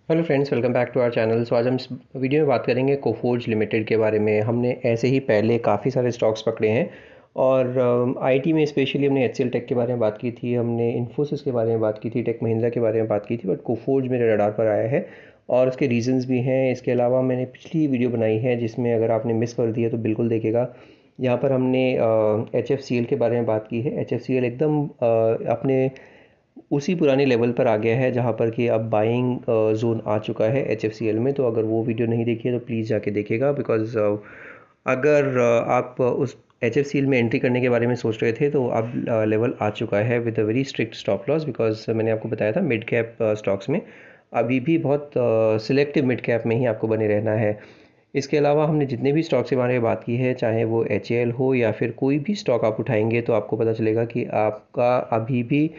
Hello friends, welcome back to our channel. आज हम इस वीडियो में बात करेंगे कोफोर्ज लिमिटेड के बारे में। हमने ऐसे ही पहले काफ़ी सारे स्टॉक्स पकड़े हैं और आईटी में स्पेशली हमने एचसीएल टेक के बारे में बात की थी, हमने इन्फोसिस के बारे में बात की थी, टेक महिंद्रा के बारे में बात की थी, बट कोफोर्ज मेरे रडार पर आया है और उसके रीजंस भी हैं। इसके अलावा मैंने पिछली वीडियो बनाई है जिसमें अगर आपने मिस कर दिया तो बिल्कुल देखेगा। यहाँ पर हमने एच एफ सी एल के बारे में बात की है। एच एफ सी एल एकदम अपने उसी पुराने लेवल पर आ गया है जहाँ पर कि अब बाइंग जोन आ चुका है HFCL में। तो अगर वो वीडियो नहीं देखी है तो प्लीज़ जाके देखिएगा, बिकॉज़ अगर आप उस HFCL में एंट्री करने के बारे में सोच रहे थे तो अब लेवल आ चुका है with a very strict stop loss. Because मैंने आपको बताया था मिड कैप स्टॉक्स में अभी भी बहुत सिलेक्टिव मिड कैप में ही आपको बने रहना है। इसके अलावा हमने जितने भी स्टॉक्स के बारे में बात की है, चाहे वो HAL हो या फिर कोई भी स्टॉक आप उठाएंगे, तो आपको पता चलेगा कि आपका अभी भी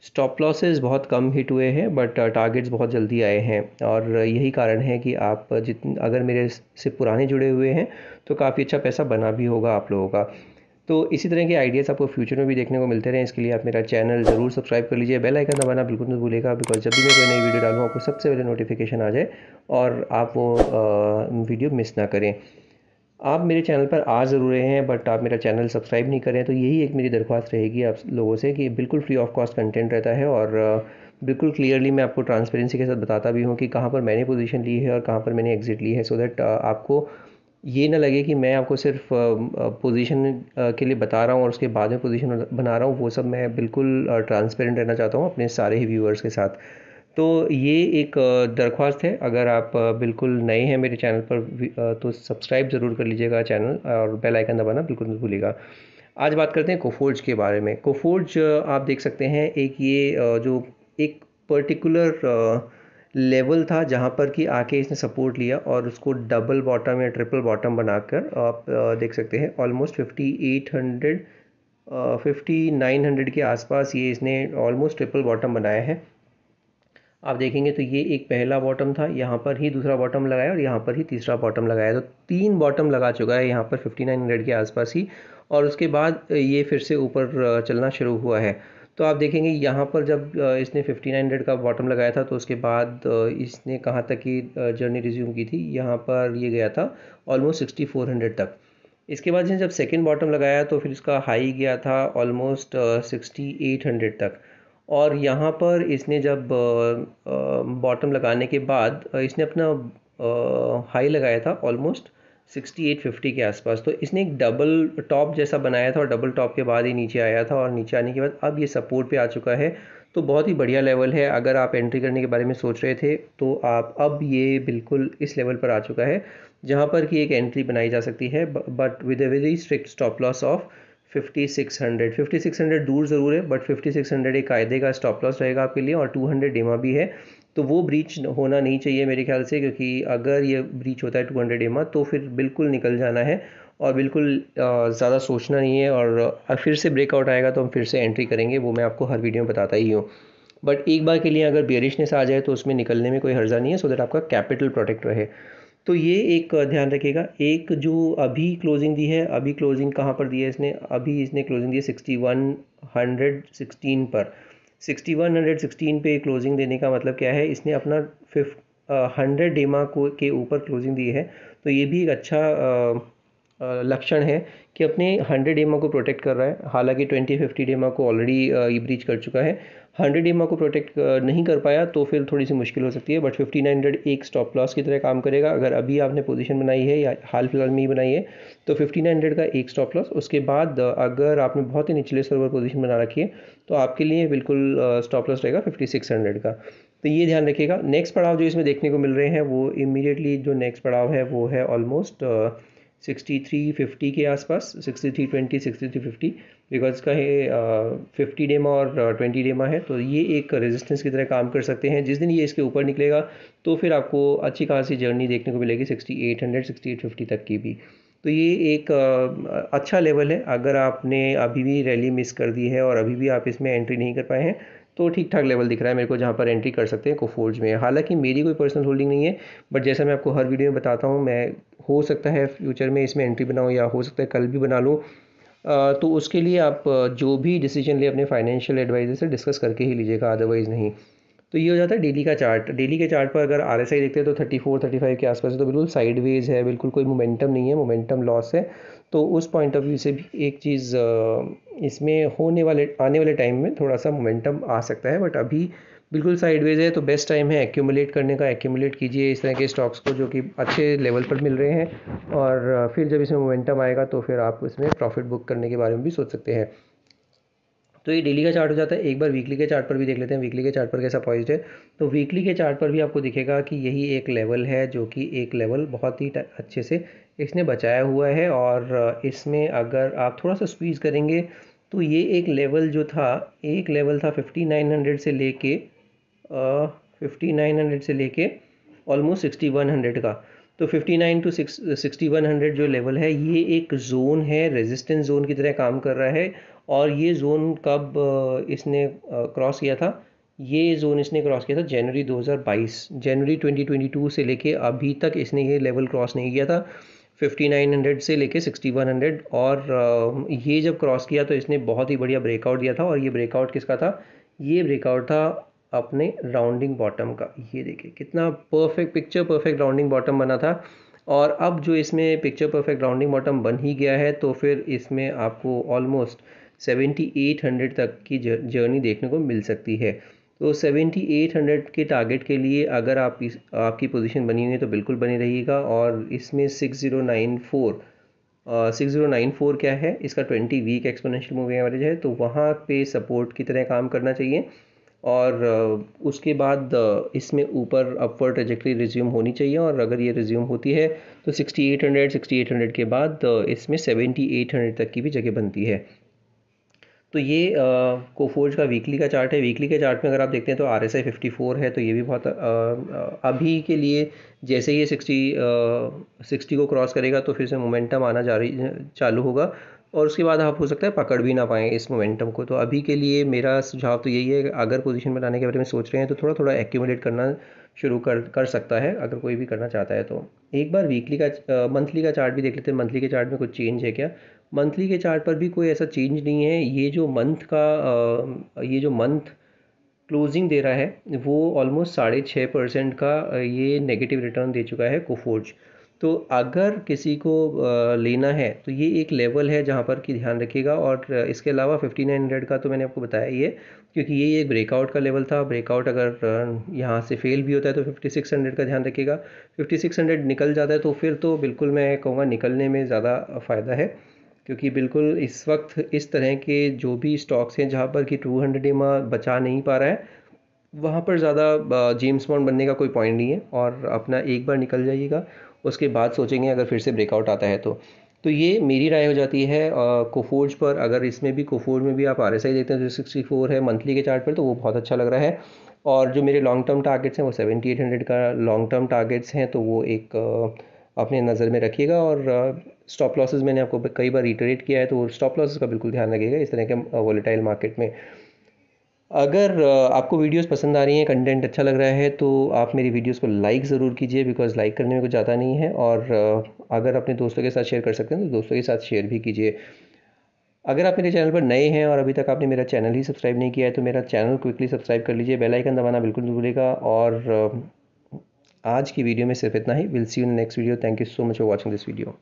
स्टॉप लॉसेस बहुत कम हिट हुए हैं, बट टारगेट्स बहुत जल्दी आए हैं। और यही कारण है कि आप अगर मेरे से पुराने जुड़े हुए हैं तो काफ़ी अच्छा पैसा बना भी होगा आप लोगों का। तो इसी तरह के आइडियाज़ आपको फ्यूचर में भी देखने को मिलते रहें, इसके लिए आप मेरा चैनल ज़रूर सब्सक्राइब कर लीजिए। बेल आइकन दबाना बिल्कुल मत भूलिएगा, बिकॉज जब भी मैं कोई नई वीडियो डालूँ आपको सबसे पहले नोटिफिकेशन आ जाए और आप वो वीडियो मिस ना करें। आप मेरे चैनल पर आ ज़रूर रहे हैं बट आप मेरा चैनल सब्सक्राइब नहीं करें, तो यही एक मेरी दरख्वास्त रहेगी आप लोगों से कि बिल्कुल फ्री ऑफ कॉस्ट कंटेंट रहता है और बिल्कुल क्लियरली मैं आपको ट्रांसपेरेंसी के साथ बताता भी हूँ कि कहाँ पर मैंने पोजीशन ली है और कहाँ पर मैंने एग्ज़िट ली है, सो दैट आपको ये ना लगे कि मैं आपको सिर्फ पोजीशन के लिए बता रहा हूँ और उसके बाद में पोजीशन बना रहा हूँ। वो सब मैं बिल्कुल ट्रांसपेरेंट रहना चाहता हूँ अपने सारे ही व्यूअर्स के साथ। तो ये एक दरख्वास्त है, अगर आप बिल्कुल नए हैं मेरे चैनल पर तो सब्सक्राइब ज़रूर कर लीजिएगा चैनल और बेल आइकन दबाना बिल्कुल मत भूलिएगा। आज बात करते हैं कोफोर्ज के बारे में। कोफोर्ज आप देख सकते हैं एक ये जो एक पर्टिकुलर लेवल था जहाँ पर कि आके इसने सपोर्ट लिया और उसको डबल बॉटम या ट्रिपल बॉटम बनाकर आप देख सकते हैं ऑलमोस्ट 5800 5900 के आसपास ये इसने ऑलमोस्ट ट्रिपल बॉटम बनाया है। आप देखेंगे तो ये एक पहला बॉटम था, यहाँ पर ही दूसरा बॉटम लगाया और यहाँ पर ही तीसरा बॉटम लगाया, तो तीन बॉटम लगा चुका है यहाँ पर 5900 के आसपास ही। और उसके बाद ये फिर से ऊपर चलना शुरू हुआ है। तो आप देखेंगे यहाँ पर जब इसने 5900 का बॉटम लगाया था तो उसके बाद इसने कहाँ तक की जर्नी रिज्यूम की थी, यहाँ पर ये गया था ऑलमोस्ट 6400 तक। इसके बाद इसने जब सेकेंड बॉटम लगाया तो फिर इसका हाई गया था ऑलमोस्ट 6800 तक। और यहाँ पर इसने जब बॉटम लगाने के बाद इसने अपना हाई लगाया था ऑलमोस्ट 6850 के आसपास। तो इसने एक डबल टॉप जैसा बनाया था और डबल टॉप के बाद ही नीचे आया था और नीचे आने के बाद अब ये सपोर्ट पे आ चुका है। तो बहुत ही बढ़िया लेवल है। अगर आप एंट्री करने के बारे में सोच रहे थे तो आप अब ये बिल्कुल इस लेवल पर आ चुका है जहाँ पर कि एक एंट्री बनाई जा सकती है, but with a very strict stop loss of 5600 दूर ज़रूर है, बट 5600 एक कायदे का स्टॉप लॉस रहेगा आपके लिए और 200 डेमा भी है। तो वो ब्रीच होना नहीं चाहिए मेरे ख्याल से, क्योंकि अगर ये ब्रीच होता है 200 डेमा तो फिर बिल्कुल निकल जाना है और बिल्कुल ज़्यादा सोचना नहीं है। और फिर से ब्रेकआउट आएगा तो हम फिर से एंट्री करेंगे, वो मैं आपको हर वीडियो में बताता ही हूँ। बट एक बार के लिए अगर बेरिशनेस आ जाए तो उसमें निकलने में कोई हर्जा नहीं है, सो दैट आपका कैपिटल प्रोटेक्ट रहे। तो ये एक ध्यान रखिएगा। एक जो अभी क्लोजिंग दी है, अभी क्लोजिंग कहाँ पर दी है इसने, अभी इसने क्लोजिंग दी है 6116 पर। 6116 पे क्लोजिंग देने का मतलब क्या है, इसने अपना 100 डेमा को के ऊपर क्लोजिंग दी है। तो ये भी एक अच्छा लक्षण है कि अपने 100 डेमा को प्रोटेक्ट कर रहा है। हालांकि 2050 डेमा को ऑलरेडी ये ब्रीच कर चुका है। 100 डेमा को प्रोटेक्ट नहीं कर पाया तो फिर थोड़ी सी मुश्किल हो सकती है, बट 5900 एक स्टॉप लॉस की तरह काम करेगा। अगर अभी आपने पोजीशन बनाई है या हाल फिलहाल में ही बनाई है तो 5900 का एक स्टॉप लॉस, उसके बाद अगर आपने बहुत ही निचले स्तर पर पोजीशन बना रखी है तो आपके लिए बिल्कुल स्टॉप लॉस रहेगा 5600 का। तो ये ध्यान रखिएगा। नेक्स्ट पड़ाव जो इसमें देखने को मिल रहे हैं वो इमीडिएटली जो नेक्स्ट पड़ाव है वो है ऑलमोस्ट 6350 के आसपास, 6320 6350, बिकॉज का है 50 डेमा और 20 डेमा है। तो ये एक रेजिस्टेंस की तरह काम कर सकते हैं। जिस दिन ये इसके ऊपर निकलेगा तो फिर आपको अच्छी खासी जर्नी देखने को मिलेगी 6800 6850 तक की भी। तो ये एक अच्छा लेवल है। अगर आपने अभी भी रैली मिस कर दी है और अभी भी आप इसमें एंट्री नहीं कर पाए हैं तो ठीक ठाक लेवल दिख रहा है मेरे को जहाँ पर एंट्री कर सकते हैं कोफोर्ज में। हालांकि मेरी कोई पर्सनल होल्डिंग नहीं है, बट जैसा मैं आपको हर वीडियो में बताता हूँ, मैं हो सकता है फ्यूचर में इसमें एंट्री बनाऊँ या हो सकता है कल भी बना लूँ। तो उसके लिए आप जो भी डिसीजन ले अपने फाइनेंशियल एडवाइजर से डिस्कस करके ही लीजिएगा, अदरवाइज़ नहीं। तो ये हो जाता है डेली का चार्ट। डेली के चार्ट पर अगर RSI देखते हैं तो 34-35 के आसपास है, तो बिल्कुल साइडवेज है, बिल्कुल कोई मोमेंटम नहीं है, मोमेंटम लॉस है। तो उस पॉइंट ऑफ व्यू से भी एक चीज़ इसमें आने वाले टाइम में थोड़ा सा मोमेंटम आ सकता है, बट अभी बिल्कुल साइडवेज है। तो बेस्ट टाइम है एक्यूमुलेट करने का। एक्यूमुलेट कीजिए इस तरह के स्टॉक्स को जो कि अच्छे लेवल पर मिल रहे हैं, और फिर जब इसमें मोमेंटम आएगा तो फिर आप इसमें प्रॉफिट बुक करने के बारे में भी सोच सकते हैं। तो ये डेली का चार्ट हो जाता है। एक बार वीकली के चार्ट पर भी देख लेते हैं, वीकली के चार्ट पर कैसा पॉइंट है। तो वीकली के चार्ट पर भी आपको दिखेगा कि यही एक लेवल है, जो कि एक लेवल बहुत ही अच्छे से इसने बचाया हुआ है। और इसमें अगर आप थोड़ा सा स्क्वीज़ करेंगे तो ये एक लेवल जो था, एक लेवल था 5900 से लेके 5900 से लेके ऑलमोस्ट 6100 का। तो 59 टू 6100 जो लेवल है, ये एक ज़ोन है, रेजिस्टेंस ज़ोन की तरह काम कर रहा है। और ये ज़ोन कब इसने क्रॉस किया था? ये ज़ोन इसने क्रॉस किया था जनवरी 2022, जनवरी 2022 से लेके अभी तक इसने ये लेवल क्रॉस नहीं किया था, 5900 से लेके 6100। और ये जब क्रॉस किया तो इसने बहुत ही बढ़िया ब्रेकआउट दिया था। और ये ब्रेकआउट किसका था? ये ब्रेकआउट था अपने राउंडिंग बॉटम का। ये देखिए कितना perfect, picture perfect rounding bottom बना था। और अब जो इसमें पिक्चर परफेक्ट राउंडिंग बॉटम बन ही गया है, तो फिर इसमें आपको ऑलमोस्ट 7800 तक की जर्नी देखने को मिल सकती है। तो 7800 के टारगेट के लिए अगर आपकी पोजीशन बनी हुई है तो बिल्कुल बनी रहिएगा। और इसमें 6094 क्या है? इसका 20 वीक एक्सपोनेंशियल मूविंग एवरेज है, तो वहाँ पे सपोर्ट की तरह काम करना चाहिए। और उसके बाद इसमें ऊपर अपवर्ड ट्रेजेक्टरी रिज्यूम होनी चाहिए। और अगर ये रिज्यूम होती है तो 6800 के बाद इसमें 7800 तक की भी जगह बनती है। तो ये कोफोर्ज का वीकली का चार्ट है। वीकली के चार्ट में अगर आप देखते हैं तो RSI 54 है, तो ये भी बहुत अभी के लिए जैसे ये 60 को क्रॉस करेगा तो फिर से मोमेंटम आना चालू होगा। और उसके बाद आप हो सकता है पकड़ भी ना पाएँ इस मोमेंटम को। तो अभी के लिए मेरा सुझाव तो यही है कि अगर पोजीशन बनाने के बारे में सोच रहे हैं तो थोड़ा थोड़ा एक्यूमुलेट करना शुरू कर सकता है, अगर कोई भी करना चाहता है तो। एक बार वीकली का मंथली का चार्ट भी देख लेते हैं। मंथली के चार्ट में कुछ चेंज है क्या? मंथली के चार्ट पर भी कोई ऐसा चेंज नहीं है। ये जो मंथ क्लोजिंग दे रहा है वो ऑलमोस्ट 6.5% का ये नेगेटिव रिटर्न दे चुका है कोफोर्ज। तो अगर किसी को लेना है तो ये एक लेवल है जहाँ पर कि ध्यान रखिएगा। और इसके अलावा 5900 का तो मैंने आपको बताया ही है, क्योंकि ये एक ब्रेकआउट का लेवल था। ब्रेकआउट अगर यहाँ से फेल भी होता है तो 5600 का ध्यान रखिएगा। 5600 निकल जाता है तो फिर तो बिल्कुल मैं कहूँगा निकलने में ज़्यादा फ़ायदा है, क्योंकि बिल्कुल इस वक्त इस तरह के जो भी स्टॉक्स हैं जहाँ पर कि 200 EMA बचा नहीं पा रहा है, वहाँ पर ज़्यादा जेम्स बॉन्ड बनने का कोई पॉइंट नहीं है। और अपना एक बार निकल जाइएगा, उसके बाद सोचेंगे अगर फिर से ब्रेकआउट आता है तो ये मेरी राय हो जाती है कोफोर्ज पर। अगर इसमें भी कोफोर्ज में भी आप RSI देखते हैं तो 64 है मंथली के चार्ट पर, तो वो बहुत अच्छा लग रहा है। और जो मेरे लॉन्ग टर्म टारगेट्स हैं वो 7800 का लॉन्ग टर्म टारगेट्स हैं, तो वो एक अपने नज़र में रखिएगा। और स्टॉप लॉसेस मैंने आपको कई बार रिटरेट किया है, तो स्टॉप लॉसेस का बिल्कुल ध्यान रखिएगा इस तरह के वॉलेटाइल मार्केट में। अगर आपको वीडियोस पसंद आ रही हैं, कंटेंट अच्छा लग रहा है, तो आप मेरी वीडियोस को लाइक ज़रूर कीजिए, बिकॉज़ लाइक करने में कुछ ज़्यादा नहीं है। और अगर अपने दोस्तों के साथ शेयर कर सकते हैं तो दोस्तों के साथ शेयर भी कीजिए। अगर आप मेरे चैनल पर नए हैं और अभी तक आपने मेरा चैनल ही सब्सक्राइब नहीं किया है तो मेरा चैनल क्विकली सब्सक्राइब कर लीजिए, बेल आइकन दबाना बिल्कुल नहीं भूलिएगा। और आज की वीडियो में सिर्फ इतना ही। Will see you in next video. Thank you so much for watching this video.